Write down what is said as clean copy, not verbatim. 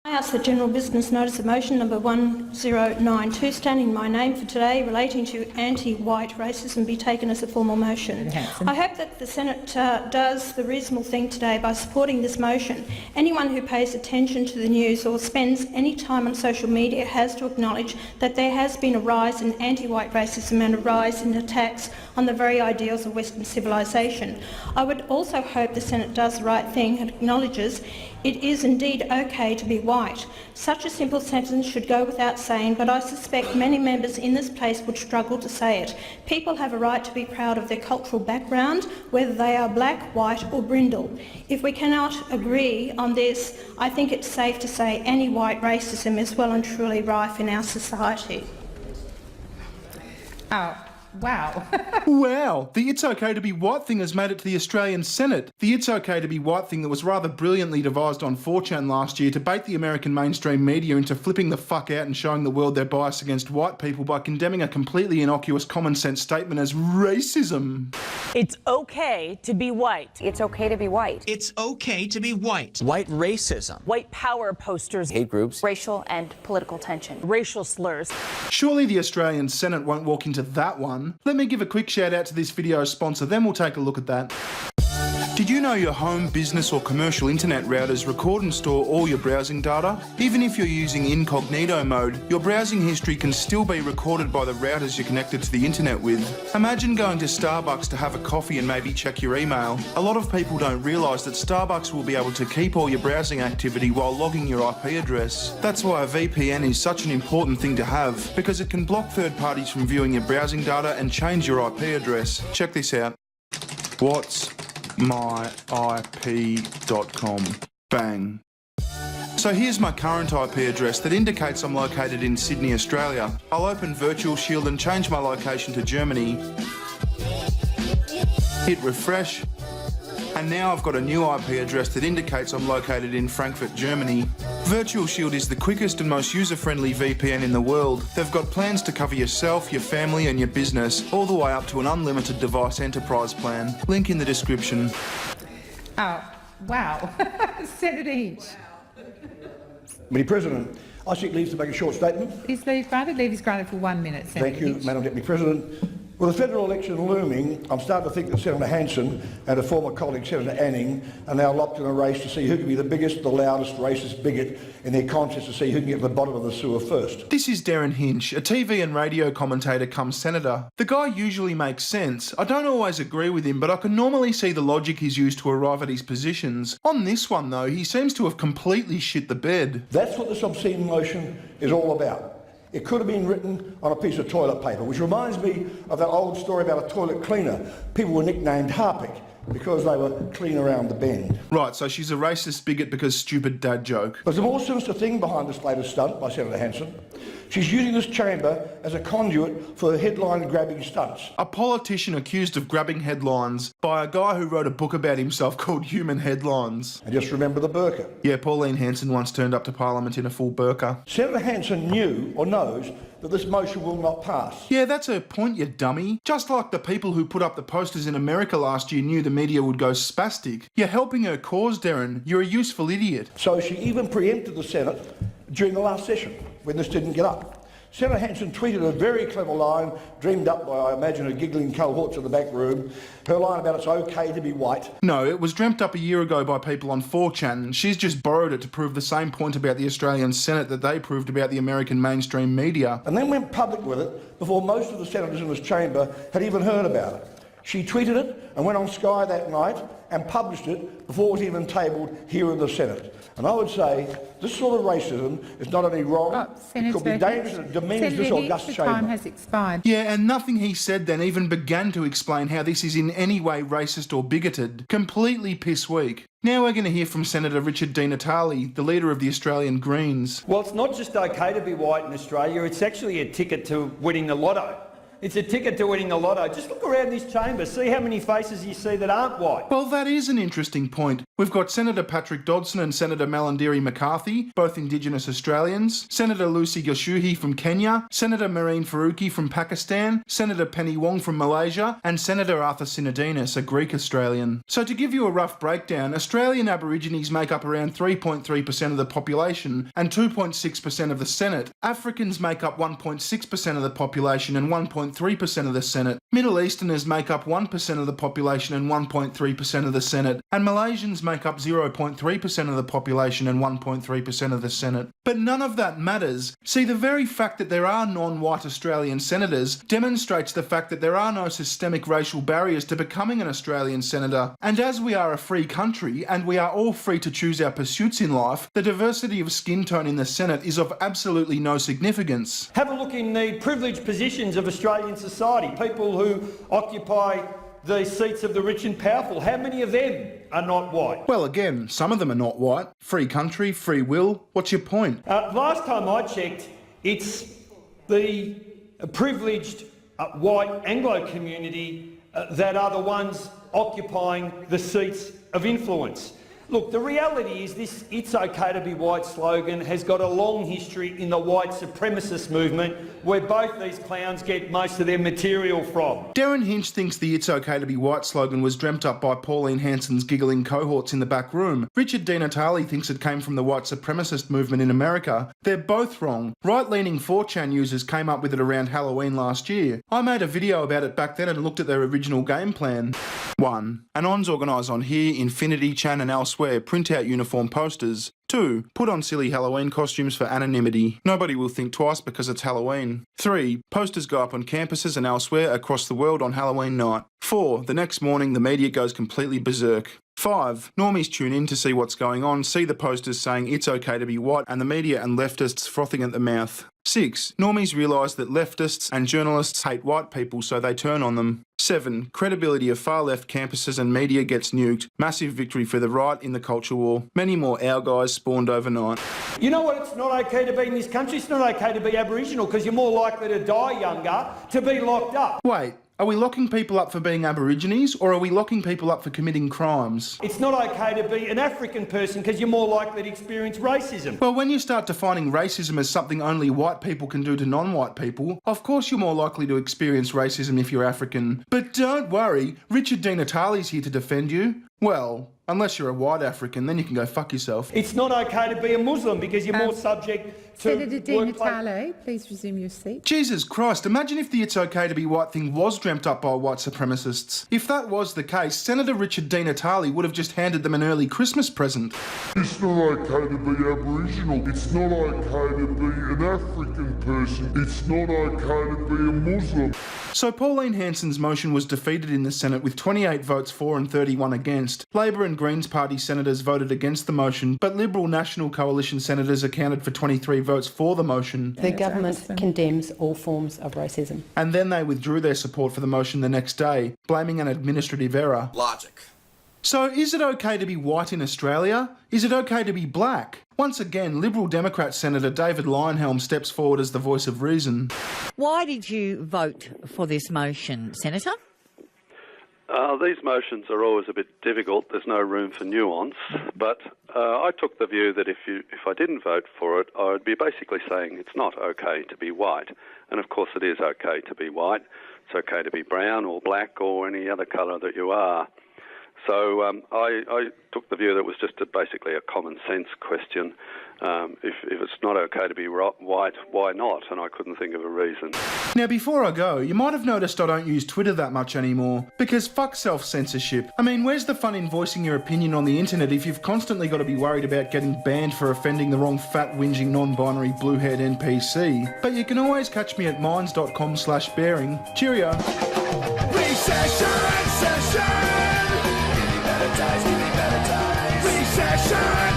I ask that General Business Notice of Motion number 1092, standing my name for today, relating to anti-white racism, be taken as a formal motion. I hope that the Senate does the reasonable thing today by supporting this motion. Anyone who pays attention to the news or spends any time on social media has to acknowledge that there has been a rise in anti-white racism and a rise in attacks on the very ideals of Western civilisation. I would also hope the Senate does the right thing and acknowledges it is indeed okay to be white. Such a simple sentence should go without saying, but I suspect many members in this place would struggle to say it. People have a right to be proud of their cultural background, whether they are black, white or brindle. If we cannot agree on this, I think it's safe to say any white racism is well and truly rife in our society. Oh. Wow. Wow, the It's Okay to be White thing has made it to the Australian Senate. The It's Okay to be White thing that was rather brilliantly devised on 4chan last year to bait the American mainstream media into flipping the fuck out and showing the world their bias against white people by condemning a completely innocuous common sense statement as racism. It's okay to be white. It's okay to be white. It's okay to be white. White racism. White power posters. Hate groups. Racial and political tension. Racial slurs. Surely the Australian Senate won't walk into that one. Let me give a quick shout out to this video's sponsor, then we'll take a look at that. Did you know your home, business or commercial internet routers record and store all your browsing data? Even if you're using incognito mode, your browsing history can still be recorded by the routers you're connected to the internet with. Imagine going to Starbucks to have a coffee and maybe check your email. A lot of people don't realise that Starbucks will be able to keep all your browsing activity while logging your IP address. That's why a VPN is such an important thing to have, because it can block third parties from viewing your browsing data and change your IP address. Check this out. What's myip.com. Bang. So here's my current IP address that indicates I'm located in Sydney, Australia. I'll open Virtual Shield and change my location to Germany. Hit refresh. And now I've got a new IP address that indicates I'm located in Frankfurt, Germany. Virtual Shield is the quickest and most user-friendly VPN in the world. They've got plans to cover yourself, your family and your business, all the way up to an unlimited device enterprise plan. Link in the description. Oh, wow. Senator Hinch. Deputy President, I seek leave to make a short statement. Is leave granted? Leave is granted for 1 minute, Senator Thank you, Hinch. Madam Deputy President. With the federal election looming, I'm starting to think that Senator Hanson and her former colleague Senator Anning are now locked in a race to see who can be the biggest, the loudest racist bigot in their contest to see who can get to the bottom of the sewer first. This is Darren Hinch, a TV and radio commentator come senator. The guy usually makes sense. I don't always agree with him, but I can normally see the logic he's used to arrive at his positions. On this one though, he seems to have completely shit the bed. That's what this obscene motion is all about. It could have been written on a piece of toilet paper, which reminds me of that old story about a toilet cleaner. People were nicknamed Harpic because they were clean around the bend. Right, so she's a racist bigot because stupid dad joke. There's a more sinister thing behind this latest stunt by Senator Hanson. She's using this chamber as a conduit for headline-grabbing stunts. A politician accused of grabbing headlines by a guy who wrote a book about himself called Human Headlines. And just remember the burqa. Yeah, Pauline Hanson once turned up to Parliament in a full burqa. Senator Hanson knew, or knows, that this motion will not pass. Yeah, that's her point, you dummy. Just like the people who put up the posters in America last year knew the media would go spastic. You're helping her cause, Darren. You're a useful idiot. So she even preempted the Senate during the last session, when this didn't get up. Senator Hanson tweeted a very clever line, dreamed up by, I imagine, her giggling cohorts in the back room. Her line about it's okay to be white. No, it was dreamt up a year ago by people on 4chan, and she's just borrowed it to prove the same point about the Australian Senate that they proved about the American mainstream media. And then went public with it before most of the senators in this chamber had even heard about it. She tweeted it and went on Sky that night and published it before it was even tabled here in the Senate. And I would say this sort of racism is not only wrong, it could be dangerous and it demeans this august chamber. The time has expired. Yeah, and nothing he said then even began to explain how this is in any way racist or bigoted. Completely piss weak. Now we're going to hear from Senator Richard Di Natale, the leader of the Australian Greens. Well, it's not just okay to be white in Australia, it's actually a ticket to winning the lotto. It's a ticket to winning the lotto. Just look around this chamber, see how many faces you see that aren't white. Well, that is an interesting point. We've got Senator Patrick Dodson and Senator Malandiri McCarthy, both Indigenous Australians, Senator Lucy Gashuhi from Kenya, Senator Marine Faruqi from Pakistan, Senator Penny Wong from Malaysia, and Senator Arthur Sinodinos, a Greek Australian. So to give you a rough breakdown, Australian Aborigines make up around 3.3% of the population and 2.6% of the Senate. Africans make up 1.6% of the population and 1.3% of the Senate. Middle Easterners make up 1% of the population and 1.3% of the Senate. And Malaysians make up 0.3% of the population and 1.3% of the Senate. But none of that matters. See, the very fact that there are non-white Australian senators demonstrates the fact that there are no systemic racial barriers to becoming an Australian senator. And as we are a free country and we are all free to choose our pursuits in life, the diversity of skin tone in the Senate is of absolutely no significance. Have a look in the privileged positions of Australian society, people who occupy the seats of the rich and powerful. How many of them are not white? Well, again, some of them are not white. Free country, free will. What's your point? Last time I checked, it's the privileged white Anglo community that are the ones occupying the seats of influence. Look, the reality is this "It's okay to be white" slogan has got a long history in the white supremacist movement, where both these clowns get most of their material from. Darren Hinch thinks the "It's okay to be white" slogan was dreamt up by Pauline Hanson's giggling cohorts in the back room. Richard Di Natale thinks it came from the white supremacist movement in America. They're both wrong. Right-leaning 4chan users came up with it around Halloween last year. I made a video about it back then and looked at their original game plan. 1. Anons organise on here, Infinity, Chan and elsewhere print out uniform posters. 2. Put on silly Halloween costumes for anonymity. Nobody will think twice because it's Halloween. 3. Posters go up on campuses and elsewhere across the world on Halloween night. 4. The next morning the media goes completely berserk. 5. Normies tune in to see what's going on, see the posters saying "It's okay to be white" and the media and leftists frothing at the mouth. 6. Normies realise that leftists and journalists hate white people, so they turn on them. 7. Credibility of far-left campuses and media gets nuked. Massive victory for the right in the culture war. Many more our guys spawned overnight. You know what it's not okay to be in this country? It's not okay to be Aboriginal because you're more likely to die younger, to be locked up. Wait. Are we locking people up for being Aborigines, or are we locking people up for committing crimes? It's not okay to be an African person because you're more likely to experience racism. Well, when you start defining racism as something only white people can do to non-white people, of course you're more likely to experience racism if you're African. But don't worry, Richard Di Natale's here to defend you. Well, unless you're a white African, then you can go fuck yourself. It's not okay to be a Muslim because you're more subject to Senator Di Natale, please resume your seat. Jesus Christ, imagine if the "It's okay to be white" thing was dreamt up by white supremacists. If that was the case, Senator Richard Di Natale would have just handed them an early Christmas present. It's not okay to be Aboriginal. It's not okay to be an African person. It's not okay to be a Muslim. So Pauline Hanson's motion was defeated in the Senate with 28 votes for and 31 against. Labor and Greens Party senators voted against the motion, but Liberal National Coalition senators accounted for 23 votes for the motion. The government condemns all forms of racism. And then they withdrew their support for the motion the next day, blaming an administrative error. Logic. So is it okay to be white in Australia? Is it okay to be black? Once again, Liberal Democrat Senator David Leyonhjelm steps forward as the voice of reason. Why did you vote for this motion, Senator? These motions are always a bit difficult. There's no room for nuance. But I took the view that if I didn't vote for it, I would be basically saying it's not okay to be white. And of course it is okay to be white. It's okay to be brown or black or any other colour that you are. So I took the view that it was just basically a common sense question. If it's not okay to be white, why not? And I couldn't think of a reason. Now, before I go, you might have noticed I don't use Twitter that much anymore. Because fuck self-censorship. I mean, where's the fun in voicing your opinion on the internet if you've constantly got to be worried about getting banned for offending the wrong fat, whinging, non-binary, blue-haired NPC? But you can always catch me at minds.com/bearing. Cheerio. Recession! Recession!